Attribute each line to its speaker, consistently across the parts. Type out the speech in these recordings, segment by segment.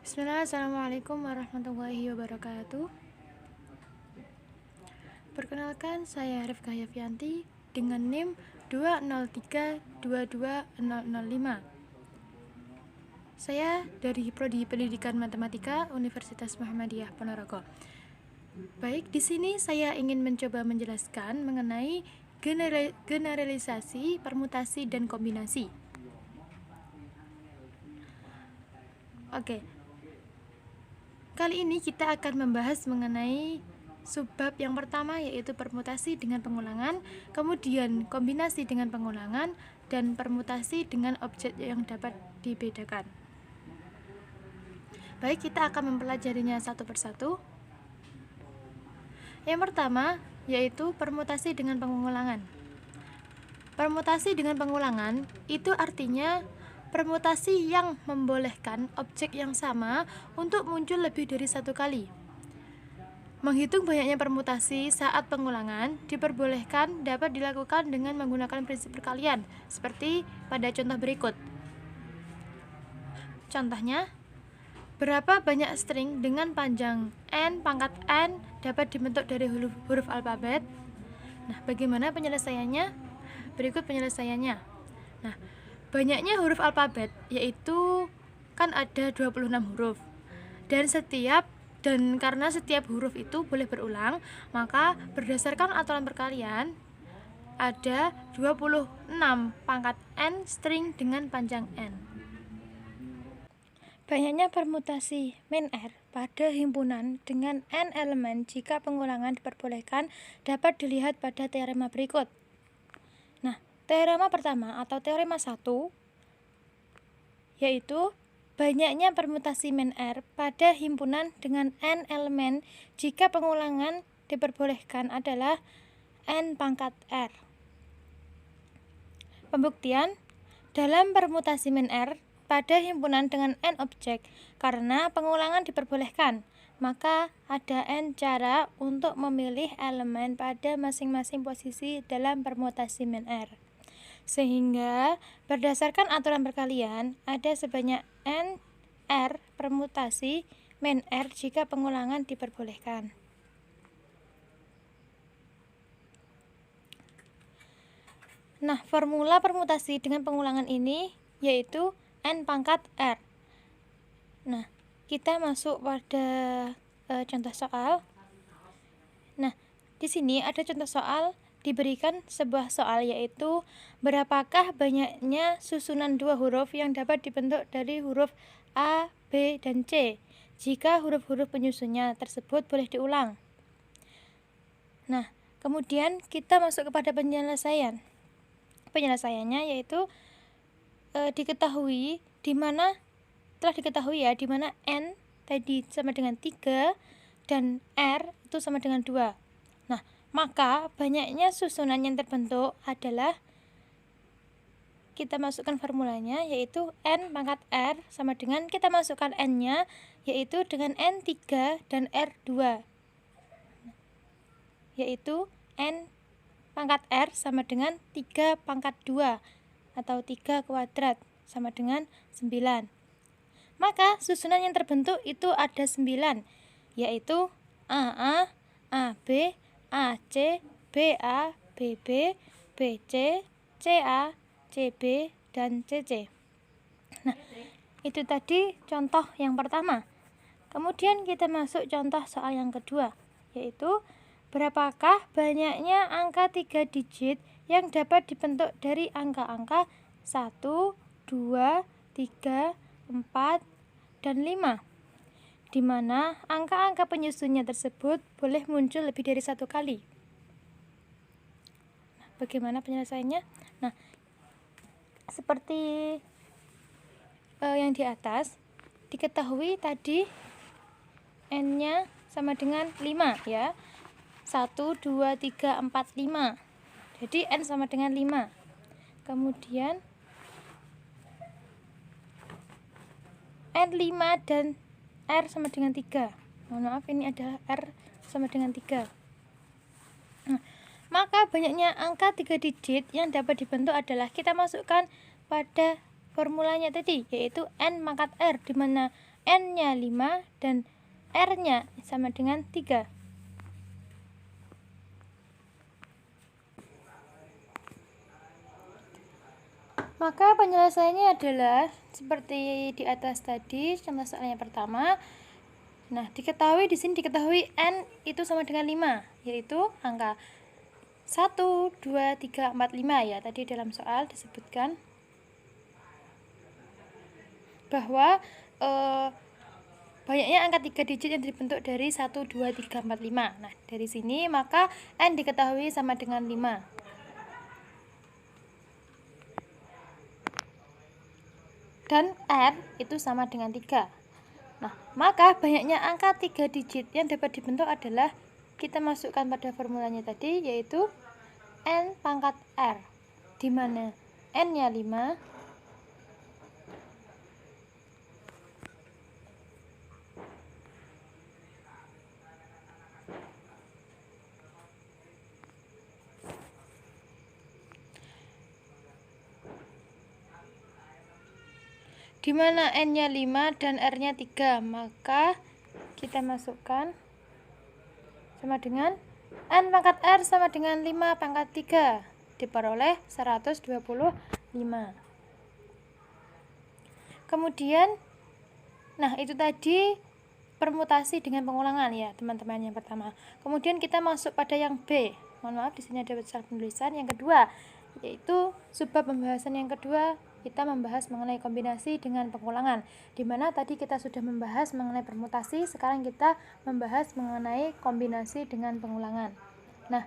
Speaker 1: Bismillah, Assalamualaikum warahmatullahi wabarakatuh. Perkenalkan, saya Rifkah Yafianti dengan NIM 203-22005. Saya dari Prodi Pendidikan Matematika Universitas Muhammadiyah Ponorogo. Baik, di sini saya ingin mencoba menjelaskan mengenai generalisasi, permutasi, dan kombinasi. Oke. Kali ini kita akan membahas mengenai subbab yang pertama, yaitu permutasi dengan pengulangan, kemudian kombinasi dengan pengulangan, dan permutasi dengan objek yang dapat dibedakan. Baik, kita akan mempelajarinya satu persatu. Yang pertama yaitu permutasi dengan pengulangan. Permutasi dengan pengulangan itu artinya permutasi yang membolehkan objek yang sama untuk muncul lebih dari satu kali. Menghitung banyaknya permutasi saat pengulangan diperbolehkan dapat dilakukan dengan menggunakan prinsip perkalian, seperti pada contoh berikut. Contohnya, berapa banyak string dengan panjang n pangkat n dapat dibentuk dari huruf alfabet? Nah, bagaimana penyelesaiannya? Berikut penyelesaiannya. Nah, banyaknya huruf alfabet yaitu kan ada 26 huruf. Dan karena setiap huruf itu boleh berulang, maka berdasarkan aturan perkalian ada 26 pangkat n string dengan panjang n. Banyaknya permutasi min R pada himpunan dengan n elemen jika pengulangan diperbolehkan dapat dilihat pada teorema berikut. Nah, teorema pertama atau teorema 1 yaitu banyaknya permutasi min R pada himpunan dengan n elemen jika pengulangan diperbolehkan adalah n pangkat R. Pembuktian, dalam permutasi min R pada himpunan dengan n objek, karena pengulangan diperbolehkan, maka ada n cara untuk memilih elemen pada masing-masing posisi dalam permutasi min R. Sehingga berdasarkan aturan perkalian ada sebanyak n R permutasi min R jika pengulangan diperbolehkan. Nah, formula permutasi dengan pengulangan ini yaitu n pangkat R. Nah, kita masuk pada contoh soal. Nah, di sini ada contoh soal. Diberikan sebuah soal yaitu berapakah banyaknya susunan dua huruf yang dapat dibentuk dari huruf A, B, dan C jika huruf-huruf penyusunnya tersebut boleh diulang. Nah, kemudian kita masuk kepada penyelesaian. Penyelesaiannya yaitu diketahui di mana n tadi sama dengan 3 dan R itu sama dengan 2. Nah, maka banyaknya susunan yang terbentuk adalah, kita masukkan formulanya yaitu n pangkat R sama dengan, kita masukkan n-nya yaitu dengan n3 dan R2, yaitu n pangkat R sama dengan 3 pangkat 2 atau 3 kuadrat sama dengan 9. Maka susunan yang terbentuk itu ada 9, yaitu AA, AB, AC, BA, BB, BC, CA, CB, dan CC. Nah, itu tadi contoh yang pertama. Kemudian kita masuk contoh soal yang kedua, yaitu berapakah banyaknya angka 3 digit yang dapat dibentuk dari angka-angka 1, 2, 3, 4, dan 5, di mana angka-angka penyusunnya tersebut boleh muncul lebih dari satu kali. Nah, bagaimana penyelesaiannya? Nah, seperti yang di atas, diketahui tadi n-nya sama dengan 5 ya. 1, 2, 3, 4, 5. Jadi n sama dengan 5. Kemudian n5 dan R sama dengan 3. Mohon maaf, ini adalah R sama dengan 3. Nah, maka banyaknya angka 3 digit yang dapat dibentuk adalah, kita masukkan pada formulanya tadi, yaitu n pangkat R, di mana N-nya 5 dan R-nya sama dengan 3. Maka penyelesaiannya adalah seperti di atas tadi, contoh soal yang pertama. Nah, diketahui di sini diketahui N itu sama dengan 5, yaitu angka 1, 2, 3, 4, 5 ya. Tadi dalam soal disebutkan bahwa banyaknya angka 3 digit yang dibentuk dari 1, 2, 3, 4, 5. Nah, dari sini maka N diketahui sama dengan 5. Dan R itu sama dengan 3. Nah, maka banyaknya angka 3 digit yang dapat dibentuk adalah kita masukkan pada formulanya tadi, yaitu N pangkat R, di mana N-nya 5, di mana N-nya 5 dan R-nya 3, maka kita masukkan sama dengan N pangkat R sama dengan 5 pangkat 3, diperoleh 125. Kemudian, nah itu tadi permutasi dengan pengulangan ya teman-teman yang pertama. Kemudian kita masuk pada yang B. Mohon maaf, di sini ada salah penulisan. Yang kedua, yaitu subbab pembahasan yang kedua, kita membahas mengenai kombinasi dengan pengulangan. Dimana tadi kita sudah membahas mengenai permutasi, sekarang kita membahas mengenai kombinasi dengan pengulangan. Nah,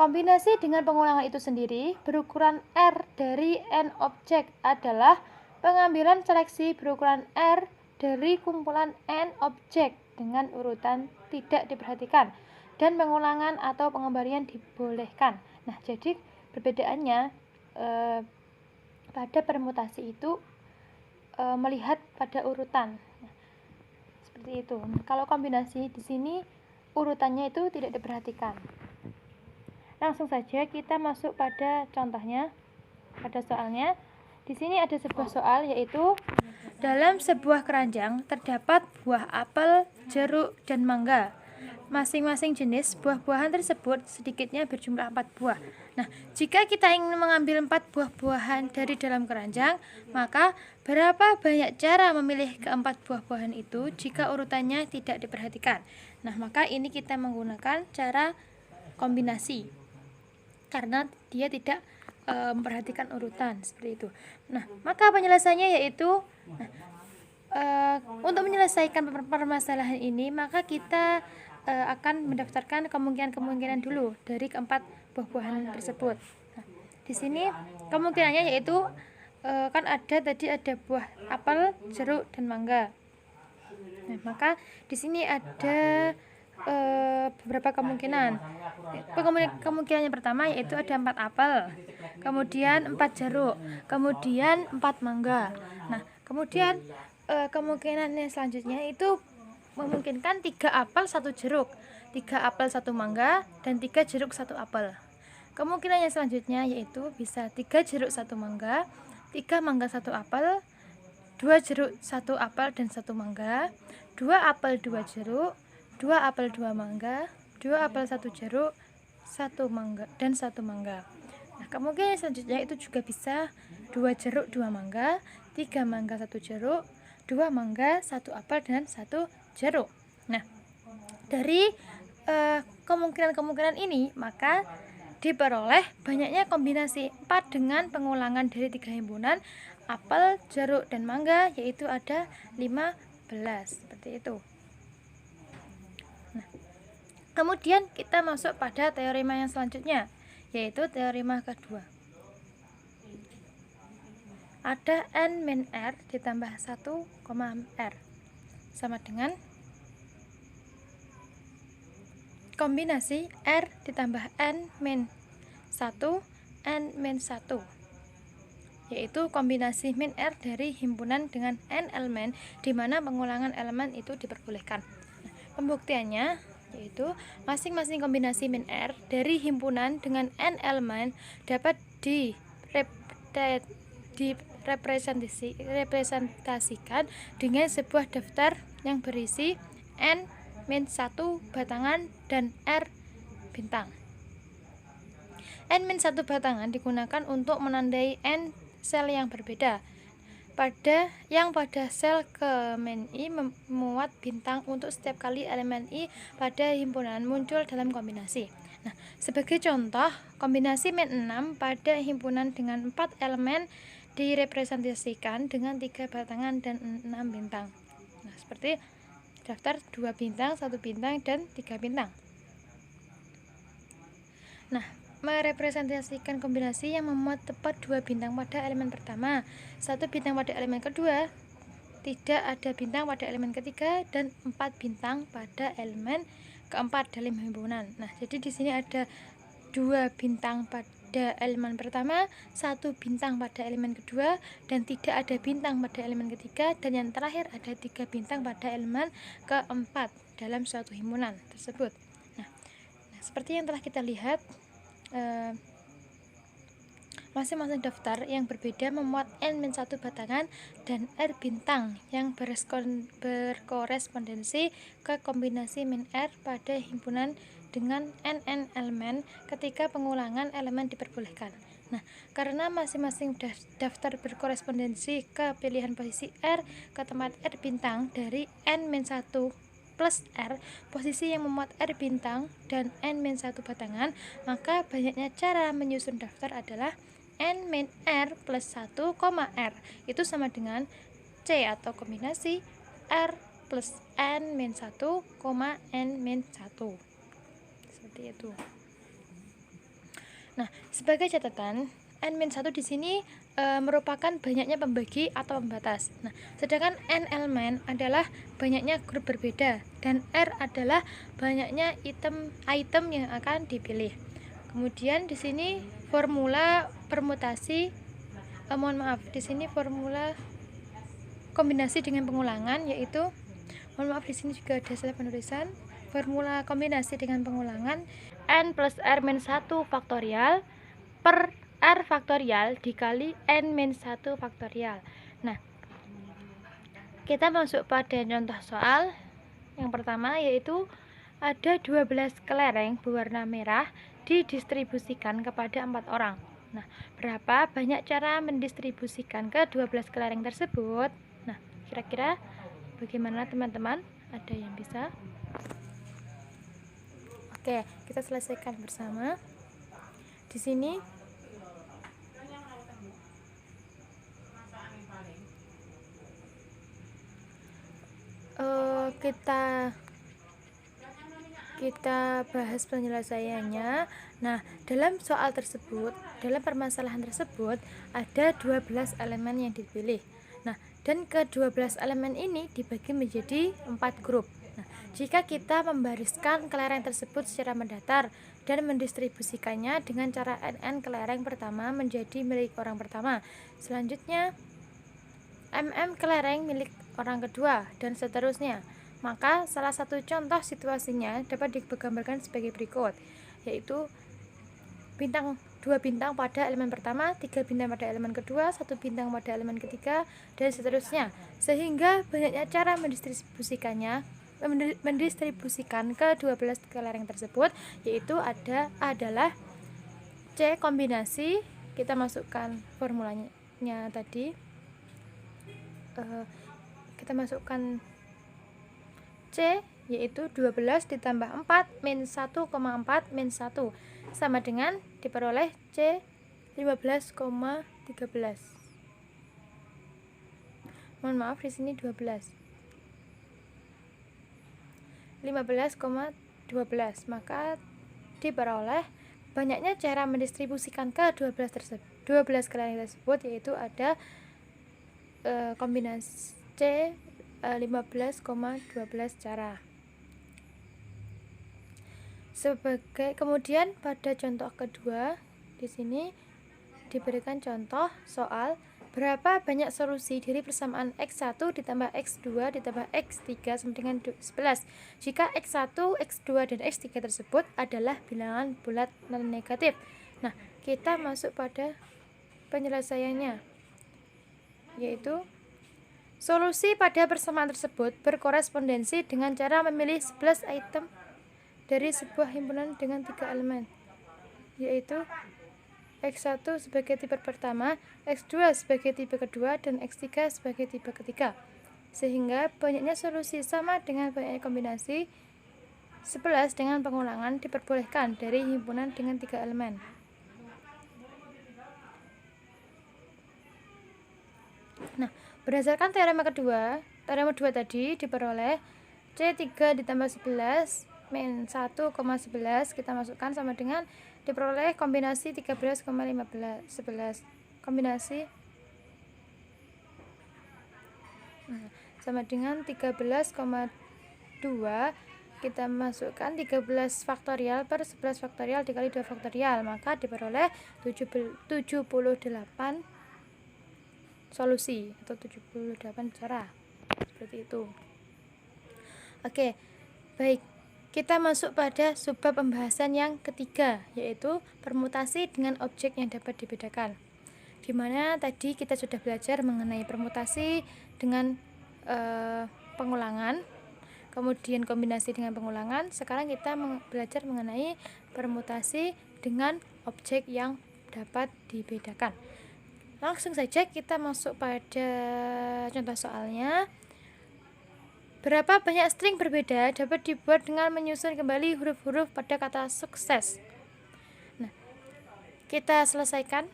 Speaker 1: kombinasi dengan pengulangan itu sendiri berukuran R dari N objek adalah pengambilan seleksi berukuran R dari kumpulan N objek dengan urutan tidak diperhatikan, dan pengulangan atau pengembalian dibolehkan. Nah, jadi perbedaannya pada permutasi itu melihat pada urutan. Nah, seperti itu. Kalau kombinasi di sini urutannya itu tidak diperhatikan. Langsung saja kita masuk pada contohnya, pada soalnya. Di sini ada sebuah soal, yaitu dalam sebuah keranjang terdapat buah apel, jeruk, dan mangga. Masing-masing jenis buah-buahan tersebut sedikitnya berjumlah 4 buah. Nah, jika kita ingin mengambil 4 buah-buahan dari dalam keranjang, maka berapa banyak cara memilih keempat buah-buahan itu jika urutannya tidak diperhatikan? Nah, maka ini kita menggunakan cara kombinasi, karena dia tidak memperhatikan urutan, seperti itu. Nah, maka penyelesaiannya yaitu, untuk menyelesaikan permasalahan ini, maka kita akan mendaftarkan kemungkinan-kemungkinan dulu dari keempat buah-buahan tersebut. Nah, di sini kemungkinannya yaitu kan ada buah apel, jeruk, dan mangga. Nah, maka di sini ada beberapa kemungkinan. Kemungkinan yang pertama yaitu ada 4 apel, kemudian 4 jeruk, kemudian 4 mangga. Nah, kemudian kemungkinan yang selanjutnya itu memungkinkan 3 apel 1 jeruk, 3 apel 1 mangga, dan 3 jeruk 1 apel. Kemungkinan yang selanjutnya yaitu bisa 3 jeruk 1 mangga, 3 mangga 1 apel, 2 jeruk 1 apel dan 1 mangga, 2 apel 2 jeruk, 2 apel 2 mangga, 2 apel 1 jeruk, 1 mangga, dan 1 mangga. Nah, kemungkinan selanjutnya itu juga bisa 2 jeruk 2 mangga, 3 mangga 1 jeruk, 2 mangga 1 apel, dan 1 jeruk. Nah, dari kemungkinan-kemungkinan ini maka diperoleh banyaknya kombinasi 4 dengan pengulangan dari 3 himpunan apel, jeruk, dan mangga, yaitu ada 15, seperti itu. Nah, kemudian kita masuk pada teorema yang selanjutnya, yaitu teorema kedua. Ada N min R ditambah 1, R sama dengan kombinasi R ditambah N min 1, N min 1, yaitu kombinasi min R dari himpunan dengan N elemen, di mana pengulangan elemen itu diperbolehkan. Pembuktiannya yaitu masing-masing kombinasi min R dari himpunan dengan N elemen dapat representasikan dengan sebuah daftar yang berisi n-1 batangan dan R bintang. N-1 batangan digunakan untuk menandai n sel yang berbeda. Pada sel ke-I memuat bintang untuk setiap kali elemen I pada himpunan muncul dalam kombinasi. Nah, sebagai contoh, kombinasi min6 pada himpunan dengan 4 elemen direpresentasikan dengan 3 batangan dan 6 bintang. Nah, seperti daftar 2 bintang, 1 bintang, dan 3 bintang. Nah, merepresentasikan kombinasi yang memuat tepat 2 bintang pada elemen pertama, 1 bintang pada elemen kedua, tidak ada bintang pada elemen ketiga, dan 4 bintang pada elemen keempat dalam himpunan. Nah, jadi di sini ada 2 bintang pada elemen pertama, 1 bintang pada elemen kedua, dan tidak ada bintang pada elemen ketiga, dan yang terakhir ada 3 bintang pada elemen keempat dalam suatu himpunan tersebut. Nah, seperti yang telah kita lihat, masing-masing daftar yang berbeda memuat n-1 batangan dan R bintang yang berkorespondensi ke kombinasi min R pada himpunan dengan n elemen ketika pengulangan elemen diperbolehkan. Nah, karena masing-masing daftar berkorespondensi ke pilihan posisi R ke tempat R bintang dari n-1 plus R, posisi yang memuat R bintang dan n-1 batangan, maka banyaknya cara menyusun daftar adalah n-R plus 1, R itu sama dengan C atau kombinasi R plus n-1, n-1 seperti itu. Nah, sebagai catatan, n-1 di sini merupakan banyaknya pembagi atau pembatas. Nah, sedangkan n elemen adalah banyaknya grup berbeda dan R adalah banyaknya item yang akan dipilih. Kemudian di sini formula permutasi, di sini formula kombinasi dengan pengulangan, yaitu di sini juga ada salah penulisan. Formula kombinasi dengan pengulangan n plus R min 1 faktorial per R faktorial dikali n-1 faktorial. Nah, kita masuk pada contoh soal yang pertama, yaitu ada 12 kelereng berwarna merah didistribusikan kepada 4 orang. Nah, berapa banyak cara mendistribusikan ke 12 kelereng tersebut? Nah, kira-kira bagaimana teman-teman? Ada yang bisa? Oke, kita selesaikan bersama. Di sini kita bahas penyelesaiannya. Nah, dalam soal tersebut, dalam permasalahan tersebut ada 12 elemen yang dipilih. Nah, dan ke-12 elemen ini dibagi menjadi 4 grup. Nah, jika kita membariskan kelereng tersebut secara mendatar dan mendistribusikannya dengan cara n kelereng pertama menjadi milik orang pertama, selanjutnya kelereng milik orang kedua, dan seterusnya, maka salah satu contoh situasinya dapat digambarkan sebagai berikut, yaitu 2 bintang pada elemen pertama, 3 bintang pada elemen kedua, 1 bintang pada elemen ketiga, dan seterusnya, sehingga banyaknya cara mendistribusikan ke 12 kelereng tersebut, yaitu adalah C kombinasi. Kita masukkan formulanya tadi, kita masukkan C, yaitu 12 ditambah 4 min 1,4 min 1 sama dengan diperoleh C 15,13. Mohon maaf, di sini 15,12, maka diperoleh banyaknya cara mendistribusikan ke 12 kelereng tersebut, yaitu ada kombinasi C 15,12 cara. Kemudian pada contoh kedua, di sini diberikan contoh soal berapa banyak solusi dari persamaan x1 ditambah x2 ditambah x3 sama dengan 11 jika x1, x2, dan x3 tersebut adalah bilangan bulat non negatif. Nah, kita masuk pada penyelesaiannya. yaitu solusi pada persamaan tersebut berkorespondensi dengan cara memilih 11 item dari sebuah himpunan dengan 3 elemen, yaitu X1 sebagai tipe pertama, X2 sebagai tipe kedua, dan X3 sebagai tipe ketiga. Sehingga banyaknya solusi sama dengan banyaknya kombinasi 11 dengan pengulangan diperbolehkan dari himpunan dengan 3 elemen. Nah, berdasarkan teorema kedua, teorema 2 tadi diperoleh C3 ditambah 11 min 1,11 kita masukkan sama dengan diperoleh kombinasi 13,11 kombinasi sama dengan 13,2 kita masukkan 13 faktorial per 11 faktorial dikali 2 faktorial, maka diperoleh 78 solusi atau 78 cara seperti itu. Oke, baik, kita masuk pada subbab pembahasan yang ketiga, yaitu permutasi dengan objek yang dapat dibedakan, dimana tadi kita sudah belajar mengenai permutasi dengan pengulangan, kemudian kombinasi dengan pengulangan. Sekarang kita belajar mengenai permutasi dengan objek yang dapat dibedakan. Langsung saja kita masuk pada contoh soalnya. Berapa banyak string berbeda dapat dibuat dengan menyusun kembali huruf-huruf pada kata sukses. Nah, kita selesaikan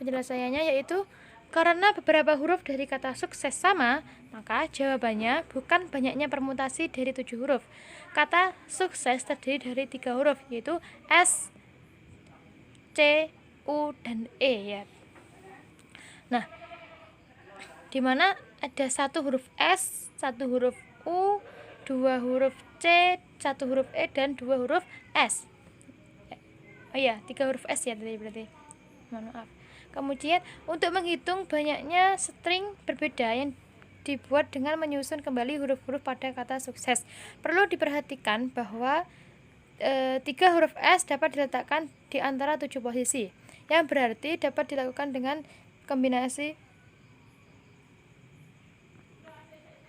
Speaker 1: penjelasannya, yaitu karena beberapa huruf dari kata sukses sama, maka jawabannya bukan banyaknya permutasi dari 7 huruf. Kata sukses terdiri dari 3 huruf, yaitu S, C, U, dan E ya. Nah, di mana ada 1 huruf S, 1 huruf U, 2 huruf C, 1 huruf E, dan 2 huruf S. Oh iya, 3 huruf S ya tadi berarti. Mohon maaf. Kemudian untuk menghitung banyaknya string berbeda yang dibuat dengan menyusun kembali huruf-huruf pada kata sukses, perlu diperhatikan bahwa 3 huruf S dapat diletakkan di antara 7 posisi, yang berarti dapat dilakukan dengan kombinasi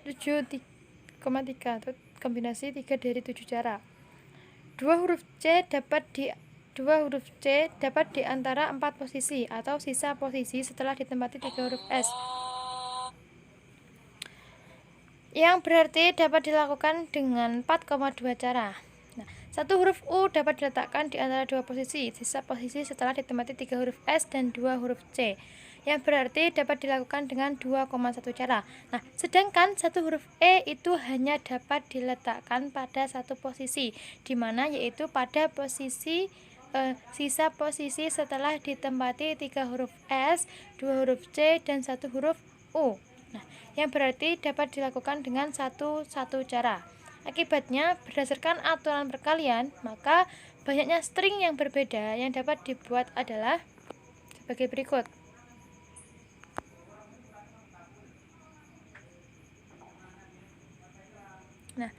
Speaker 1: 7,3 atau kombinasi 3 dari 7 cara. 2 huruf C dapat di antara 4 posisi atau sisa posisi setelah ditempati 3 huruf S, yang berarti dapat dilakukan dengan 4,2 cara. Nah, 1 huruf U dapat diletakkan di antara 2 posisi, sisa posisi setelah ditempati 3 huruf S dan 2 huruf C, yang berarti dapat dilakukan dengan 2,1 cara. Nah, sedangkan 1 huruf E itu hanya dapat diletakkan pada 1 posisi, di mana yaitu pada posisi sisa posisi setelah ditempati 3 huruf S, 2 huruf C, dan 1 huruf U. Nah, yang berarti dapat dilakukan dengan satu cara. Akibatnya, berdasarkan aturan perkalian, maka banyaknya string yang berbeda yang dapat dibuat adalah sebagai berikut. Nah,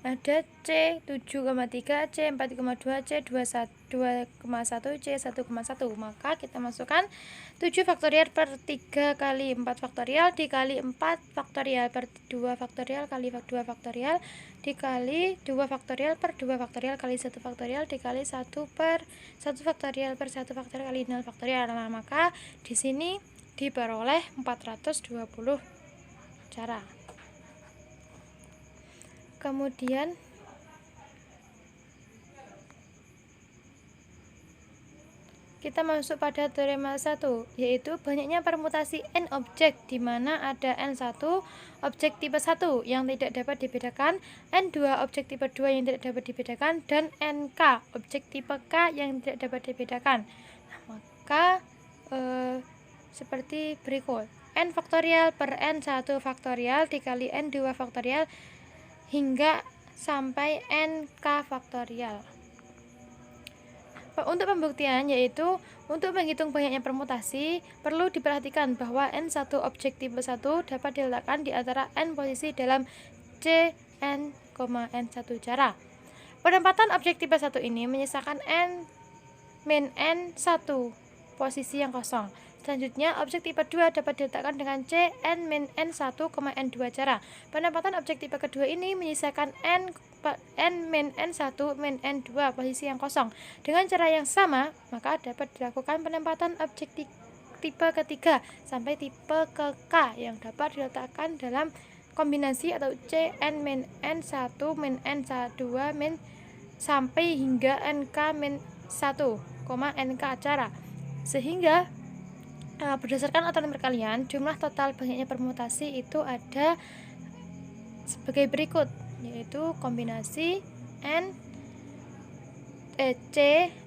Speaker 1: ada C 7,3, C 4,2, C 2,1, C 1,1. Maka kita masukkan 7 faktorial per 3 kali 4 faktorial dikali 4 faktorial per 2 faktorial kali 2 faktorial dikali 2 faktorial per 2 faktorial kali 1 faktorial dikali 1 per 1 faktorial per 1 faktorial kali 0 faktorial. Nah, maka di sini diperoleh 420 cara. Kemudian kita masuk pada teorema 1, yaitu banyaknya permutasi n objek, di mana ada n1 objek tipe 1 yang tidak dapat dibedakan, n2 objek tipe 2 yang tidak dapat dibedakan, dan nk objek tipe k yang tidak dapat dibedakan. Nah, maka seperti berikut: n faktorial per n1 faktorial dikali n2 faktorial hingga sampai nk faktorial. Untuk pembuktian, yaitu untuk menghitung banyaknya permutasi, perlu diperhatikan bahwa n1 objek tipe 1 dapat diletakkan di antara n posisi dalam C n, n1 cara. Penempatan objek tipe 1 ini menyisakan n-n1 posisi yang kosong. Selanjutnya, objek tipe 2 dapat diletakkan dengan C, N-N1, N2 cara. Penempatan objek tipe kedua ini menyisakan N-N1, N2 posisi yang kosong. Dengan cara yang sama, maka dapat dilakukan penempatan objek tipe ketiga sampai tipe ke K yang dapat diletakkan dalam kombinasi atau C, N-N1, N2, sampai hingga NK-1, NK cara. Sehingga berdasarkan aturan perkalian, jumlah total banyaknya permutasi itu ada sebagai berikut, yaitu kombinasi C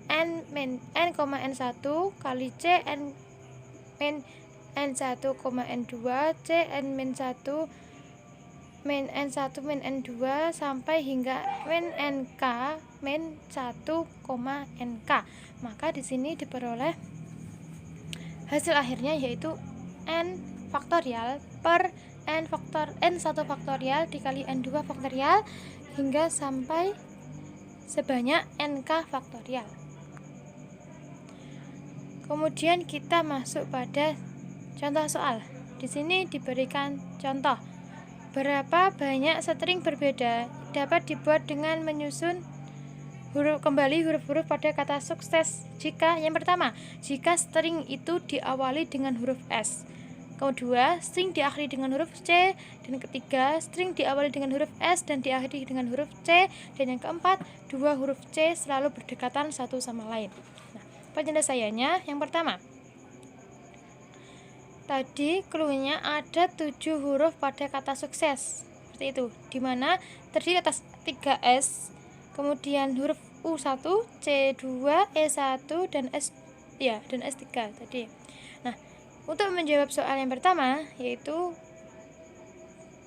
Speaker 1: N-N1 kali C N-N1, N2 C N-1 N1 N2 sampai hingga NK N1, NK. Maka di sini diperoleh hasil akhirnya yaitu N faktorial per N1 faktorial dikali N2 faktorial hingga sampai sebanyak NK faktorial. Kemudian kita masuk pada contoh soal. Di sini diberikan contoh. Berapa banyak string berbeda dapat dibuat dengan menyusun huruf-huruf pada kata sukses jika yang pertama, jika string itu diawali dengan huruf S. Kedua, string diakhiri dengan huruf C. Dan ketiga, string diawali dengan huruf S dan diakhiri dengan huruf C. Dan yang keempat, dua huruf C selalu berdekatan satu sama lain. Nah, penyelesaiannya yang pertama, tadi clue-nya ada 7 huruf pada kata sukses. Seperti itu, dimana terdiri atas 3S, kemudian huruf U1, C2, E1 dan S3 tadi. Nah, untuk menjawab soal yang pertama yaitu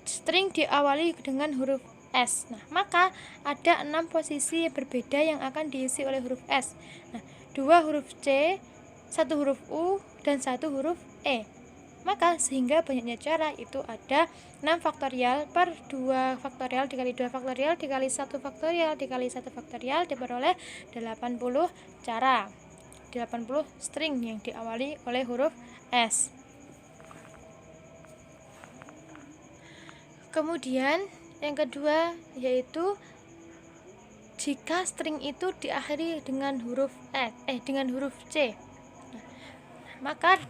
Speaker 1: string diawali dengan huruf S. Nah, maka ada 6 posisi berbeda yang akan diisi oleh huruf S. Nah, 2 huruf C, 1 huruf U dan 1 huruf E. Maka sehingga banyaknya cara itu ada 6 faktorial per 2 faktorial dikali 2 faktorial dikali 1 faktorial dikali 1 faktorial diperoleh 80 cara. 80 string yang diawali oleh huruf S. Kemudian yang kedua yaitu jika string itu diakhiri dengan huruf C. Nah, maka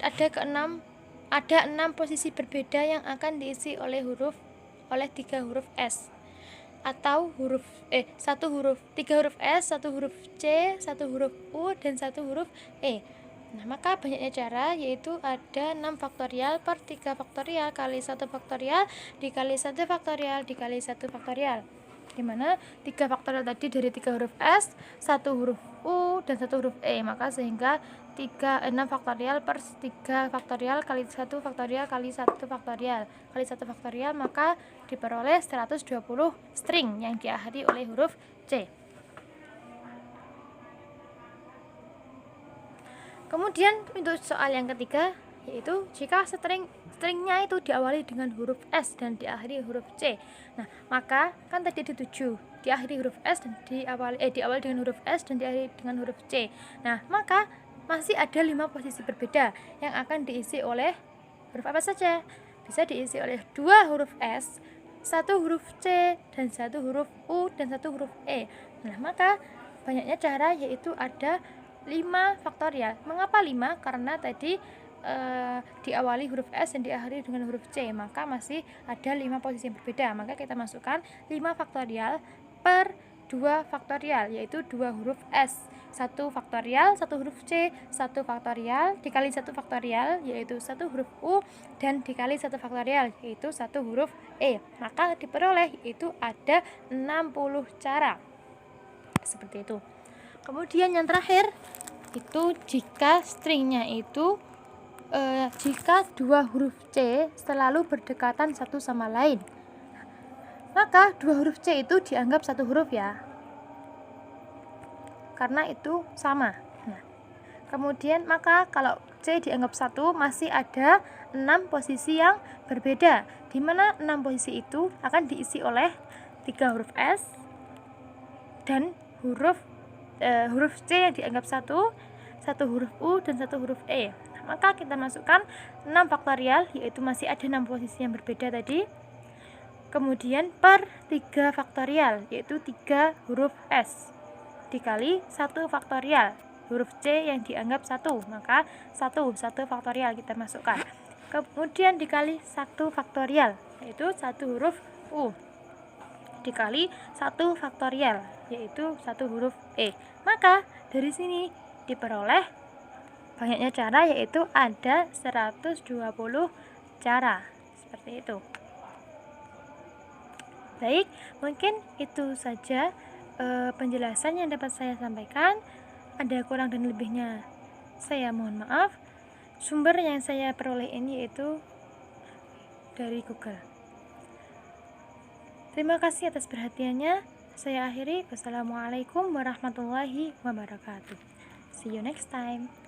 Speaker 1: ada 6 posisi berbeda yang akan diisi oleh 3 huruf S atau 3 huruf S, 1 huruf C, 1 huruf U dan 1 huruf E. Nah, maka banyaknya cara yaitu ada 6 faktorial per 3 faktorial kali 1 faktorial dikali 1 faktorial dikali 1 faktorial. Dimana 3 faktorial tadi dari 3 huruf S, 1 huruf U dan 1 huruf E, maka sehingga 6 faktorial per 3 faktorial kali 1 faktorial kali 1 faktorial kali 1 faktorial, maka diperoleh 120 string yang diakhiri oleh huruf C. Kemudian untuk soal yang ketiga yaitu jika stringnya itu diawali dengan huruf S dan diakhiri huruf C. Nah, maka kan tadi ada 7 diakhiri huruf S dan diawali dengan huruf S dan diakhiri dengan huruf C. Nah, maka masih ada 5 posisi berbeda yang akan diisi oleh huruf apa saja. Bisa diisi oleh 2 huruf S, 1 huruf C dan 1 huruf U dan 1 huruf E. Nah, maka banyaknya cara yaitu ada 5 faktorial. Mengapa 5? Karena tadi diawali huruf S dan diakhiri dengan huruf C, maka masih ada 5 posisi yang berbeda. Maka kita masukkan 5 faktorial per 2 faktorial yaitu 2 huruf S, 1 faktorial, 1 huruf C, 1 faktorial dikali 1 faktorial yaitu 1 huruf U dan dikali 1 faktorial yaitu 1 huruf E. Maka diperoleh itu ada 60 cara. Seperti itu. Kemudian yang terakhir itu jika stringnya itu jika 2 huruf C selalu berdekatan satu sama lain, maka 2 huruf C itu dianggap 1 huruf ya, karena itu sama. Nah, kemudian maka kalau C dianggap 1 masih ada 6 posisi yang berbeda, di mana 6 posisi itu akan diisi oleh 3 huruf S dan huruf C yang dianggap 1 huruf U dan 1 huruf E. maka kita masukkan 6 faktorial, yaitu masih ada 6 posisi yang berbeda tadi. Kemudian per 3 faktorial, yaitu 3 huruf S, dikali 1 faktorial, huruf C yang dianggap 1, maka 1 faktorial kita masukkan. Kemudian dikali 1 faktorial, yaitu 1 huruf U, dikali 1 faktorial, yaitu 1 huruf E. Maka dari sini diperoleh banyaknya cara, yaitu ada 120 cara. Seperti itu. Baik, mungkin itu saja penjelasan yang dapat saya sampaikan. Ada kurang dan lebihnya, saya mohon maaf. Sumber yang saya peroleh ini yaitu dari Google. Terima kasih atas perhatiannya. Saya akhiri. Wassalamualaikum warahmatullahi wabarakatuh. See you next time.